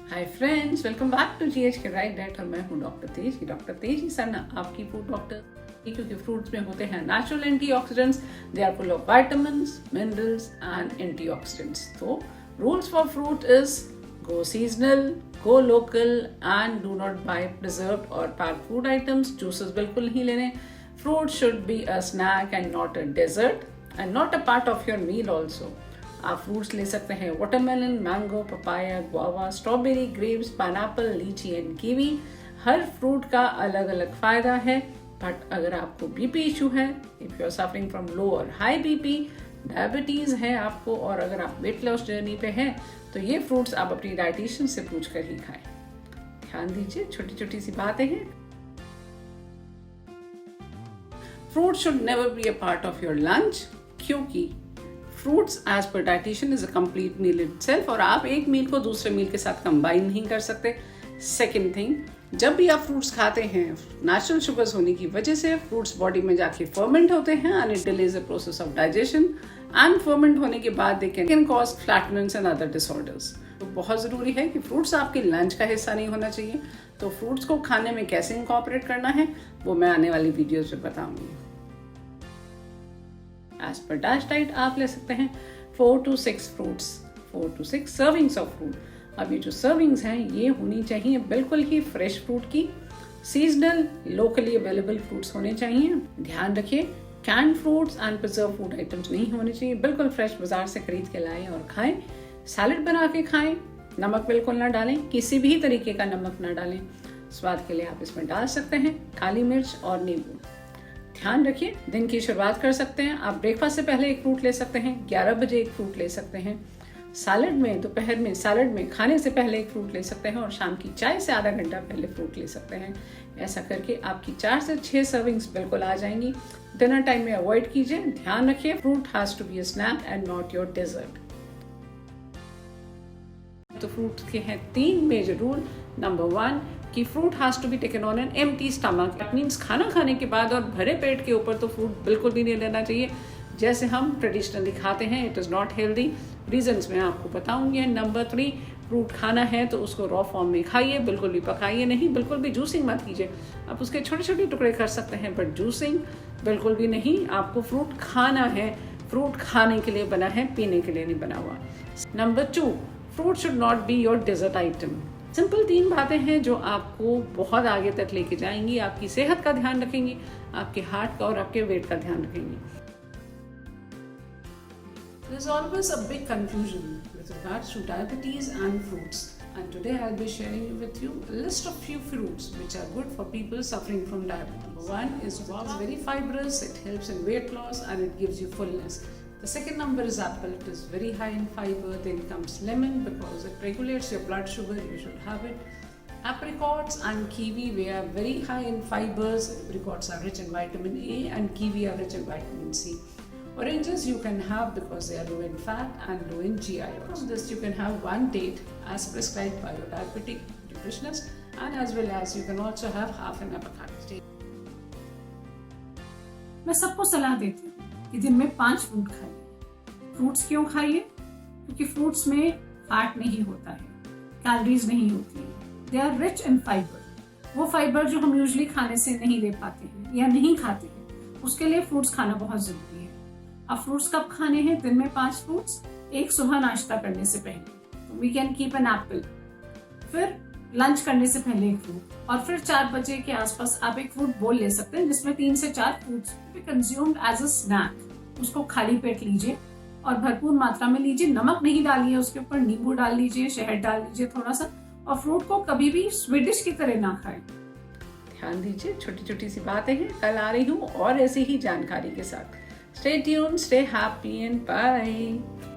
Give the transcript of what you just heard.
Hi friends, welcome back to GH के right diet और मैं हूँ डॉक्टर तेज। डॉक्टर तेज ही सर ना आपकी फूड डॉक्टर, क्योंकि फ्रूट्स में होते हैं natural antioxidants. They are full of vitamins, minerals and antioxidants. तो rules for fruit is go seasonal, go local and do not buy preserved or packed food items. Juices बिल्कुल नहीं लेने. Fruit should be a snack and not a dessert and not a part of your meal also. आप fruits ले सकते हैं watermelon, mango, papaya, guava, strawberry, grapes, pineapple, lychee and kiwi. हर fruit का अलग अलग फायदा है, बट अगर आपको बीपी इशू है, if you are suffering from low और हाई बीपी, डायबिटीज है आपको, और अगर आप वेट लॉस जर्नी पे हैं, तो ये फ्रूट्स आप अपनी डाइटिशियन से पूछ कर ही खाएं। ध्यान दीजिए, छोटी छोटी सी बातें हैं। Fruit should never be a part of your lunch, क्योंकि fruits as per dietician is a complete meal itself, और आप एक मील को दूसरे मील के साथ कंबाइन नहीं कर सकते। सेकेंड थिंग, जब भी आप फ्रूट्स खाते हैं, नेचुरल शुगर्स होने की वजह से फ्रूट्स बॉडी में जाके फर्मेंट होते हैं and it delays the process of digestion, and ferment होने के बाद they can cause flatness and other disorders. तो बहुत ज़रूरी है कि फ्रूट्स आपके लंच का हिस्सा नहीं होना चाहिए। तो फ्रूट्स को खाने में कैसे इंकॉर्पोरेट करना है वो मैं आने वाली वीडियोज में बताऊंगी। एज पर डैश डाइट आप ले सकते हैं 4 to 6 fruits, 4 to 6 servings of fruit. अब ये जो सर्विंग्स हैं ये होनी चाहिए बिल्कुल ही फ्रेश फ्रूट की, सीजनल लोकली अवेलेबल फ्रूट्स होने चाहिए। ध्यान रखिए, canned fruits and preserve food items नहीं होने चाहिए। बिल्कुल फ्रेश बाजार से खरीद के लाएं और खाएं। सैलेड बना के खाएं, नमक बिल्कुल ना डालें, किसी भी तरीके का नमक ना डालें। स्वाद के लिए आप इसमें डाल सकते हैं काली मिर्च और नींबू। ध्यान रखिए, दिन की शुरुआत कर सकते हैं आप ब्रेकफास्ट से पहले एक फ्रूट ले सकते हैं, 11 बजे एक फ्रूट ले सकते हैं। सैलड में, दोपहर में सैलड में खाने से पहले एक फ्रूट ले सकते हैं, और शाम की चाय से आधा घंटा पहले फ्रूट ले सकते हैं। ऐसा करके आपकी 4 से 6 सर्विंग्स बिल्कुल आ जाएंगी। डिनर टाइम में अवॉइड कीजिए। ध्यान रखिए, fruit has to be a snack and not your dessert. तो फ्रूट के हैं 3 मेजर रूल। नंबर 1 कि fruit has to be taken on an empty stomach. That means खाना खाने के बाद और भरे पेट के ऊपर तो फ्रूट बिल्कुल भी नहीं लेना चाहिए जैसे हम ट्रेडिशनली खाते हैं। It is not healthy. Reasons मैं आपको बताऊंगी। नंबर 3, फ्रूट खाना है तो उसको रॉ फॉर्म में खाइए, बिल्कुल भी पकाइए नहीं, बिल्कुल भी जूसिंग मत कीजिए। आप उसके छोटे छोटे टुकड़े कर सकते हैं, बट जूसिंग बिल्कुल भी नहीं। आपको फ्रूट खाना है, फ्रूट खाने के लिए बना है, पीने के लिए नहीं बना हुआ। Number 2, fruit should not be your dessert item. Simple 3 बातें हैं जो आपको बहुत आगे तक लेके जाएंगी, आपकी सेहत का ध्यान रखेंगी, आपके हार्ट का और आपके वेट का ध्यान रखेंगी। There is always a big confusion with regards to diabetes and fruits, and today I'll be sharing with you a list of few fruits which are good for people suffering from diabetes. Number 1 is guava. It's very fibrous, it helps in weight loss and it gives you fullness. The second number is apple. It is very high in fiber. Then comes lemon because it regulates your blood sugar. You should have it. Apricots and kiwi, we are very high in fibers. Apricots are rich in vitamin A and kiwi are rich in vitamin C. Oranges you can have because they are low in fat and low in GI. From this you can have 1 date as prescribed by your diabetic nutritionist, and as well as you can also have half an avocado. मैं सबको सलाह देती हूँ कि दिन में 5 fruit खाइए। Fruits क्यों खाइए? क्योंकि फ्रूट्स में फैट नहीं होता है, कैलोरीज नहीं होती है। They are rich in fibre. वो फाइबर जो हम यूजुअली खाने से नहीं ले पाते हैं या नहीं खाते हैं, उसके लिए फ्रूट्स खाना बहुत जरूरी है। अब फ्रूट्स कब खाने हैं? दिन में 5 फ्रूट्स, एक सुबह नाश्ता करने से पहले, we can keep an apple, फिर लंच करने से पहले एक फ्रूट, और फिर 4 बजे के आसपास आप एक फ्रूट बोल ले सकते हैं जिसमें 3 से 4 fruits consumed as a snack. उसको खाली पेट लीजिए और भरपूर मात्रा में लीजिए। नमक नहीं डालिए उसके ऊपर, नींबू डाल लीजिए, शहद डाल लीजिए थोड़ा सा, और फ्रूट को कभी भी स्वीट डिश की तरह ना खाएं। ध्यान दीजिए, छोटी छोटी सी बातें हैं। कल आ रही हूँ और ऐसी ही जानकारी के साथ। Stay tuned, stay happy and bye.